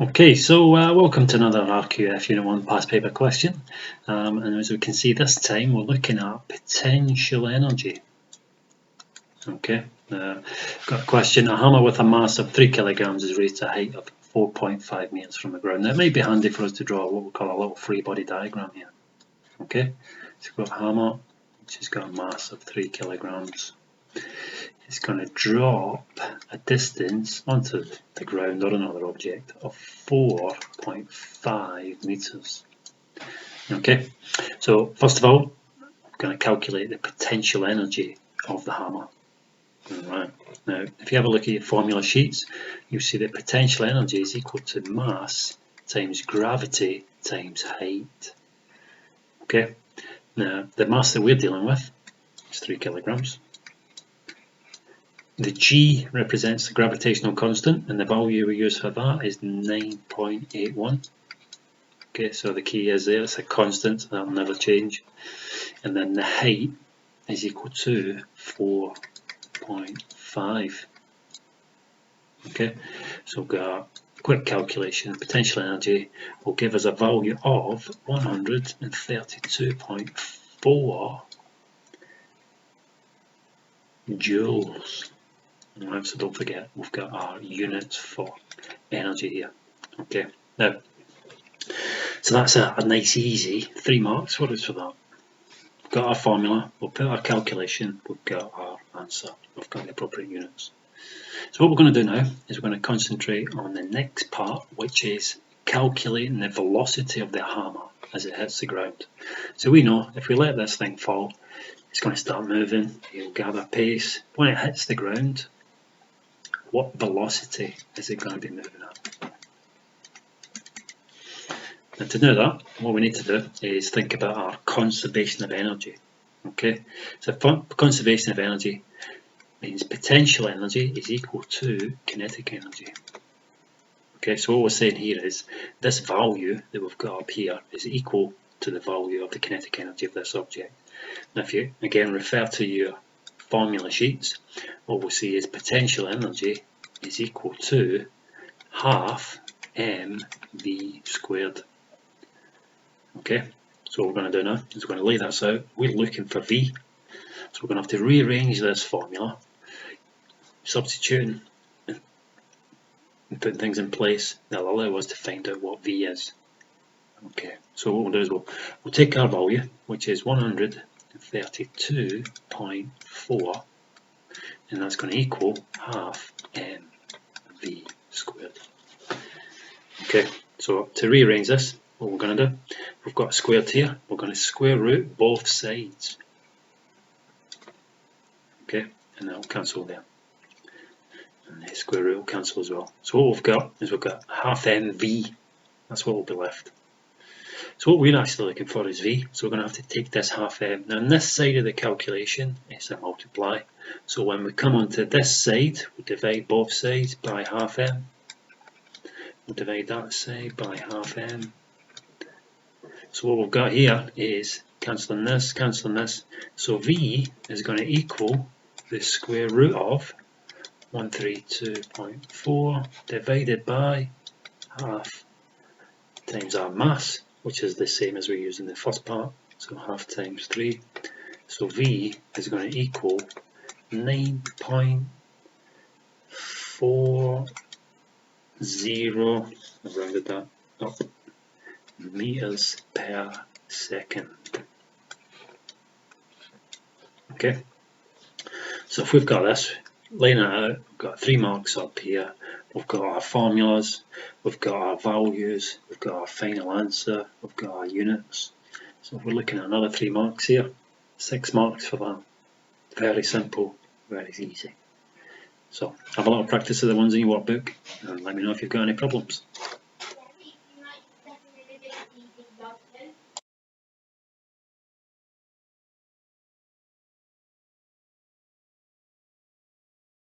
Okay, so welcome to another RQF Unit 1 past paper question, and as we can see this time we're looking at potential energy. Okay, got a question. A hammer with a mass of 3 kilograms is raised to a height of 4.5 meters from the ground. Now it might be handy for us to draw what we call a little free body diagram here. Okay, so we've got a hammer which has got a mass of 3 kilograms. It's going to drop a distance onto the ground or another object of 4.5 meters. Okay, so first of all, I'm going to calculate the potential energy of the hammer. Alright, now if you have a look at your formula sheets, you'll see that potential energy is equal to mass times gravity times height. Okay, now the mass that we're dealing with is 3 kilograms. The G represents the gravitational constant, and the value we use for that is 9.81. Okay, so the key is there, it's a constant, that'll never change. And then the height is equal to 4.5. Okay, so we've got a quick calculation. Potential energy will give us a value of 132.4 joules. Right, so don't forget we've got our units for energy here. Okay, now so that's a nice easy 3 marks for us for that. We've got our formula, we'll put our calculation, we've got our answer, we've got the appropriate units. So what we're going to do now is we're going to concentrate on the next part, which is calculating the velocity of the hammer as it hits the ground. So we know if we let this thing fall, it's going to start moving, it'll gather pace. When it hits the ground, what velocity is it going to be moving at? And to do that, what we need to do is think about our conservation of energy. Okay, so conservation of energy means potential energy is equal to kinetic energy. Okay, so what we're saying here is this value that we've got up here is equal to the value of the kinetic energy of this object. Now if you again refer to your formula sheets, what we'll see is potential energy is equal to half mv squared. Okay, so what we're going to do now is we're going to lay this out. We're looking for v, so we're going to have to rearrange this formula, substituting and putting things in place that'll allow us to find out what v is. Okay, so what we'll do is we'll take our value, which is 132.4, and that's going to equal half mv squared. Okay, so to rearrange this, what we're going to do, we've got squared here, we're going to square root both sides. Okay, and that'll cancel there. And the square root will cancel as well. So what we've got is we've got half mv, that's what will be left. So what we're actually looking for is v, so we're going to have to take this half m. Now on this side of the calculation, it's a multiply. So when we come onto this side, we divide both sides by half m. We'll divide that side by half m. So what we've got here is cancelling this, so v is going to equal the square root of 132.4 divided by half times our mass, which is the same as we used in the first part, so half times 3. So v is going to equal 9.40, I've rounded that up, meters per second. Okay, so if we've got this, laying it out, we've got 3 marks up here, we've got our formulas, we've got our values, we've got our final answer, we've got our units. So if we're looking at another 3 marks here, 6 marks for that. Very simple, very easy. So have a little practice of the ones in your workbook and let me know if you've got any problems.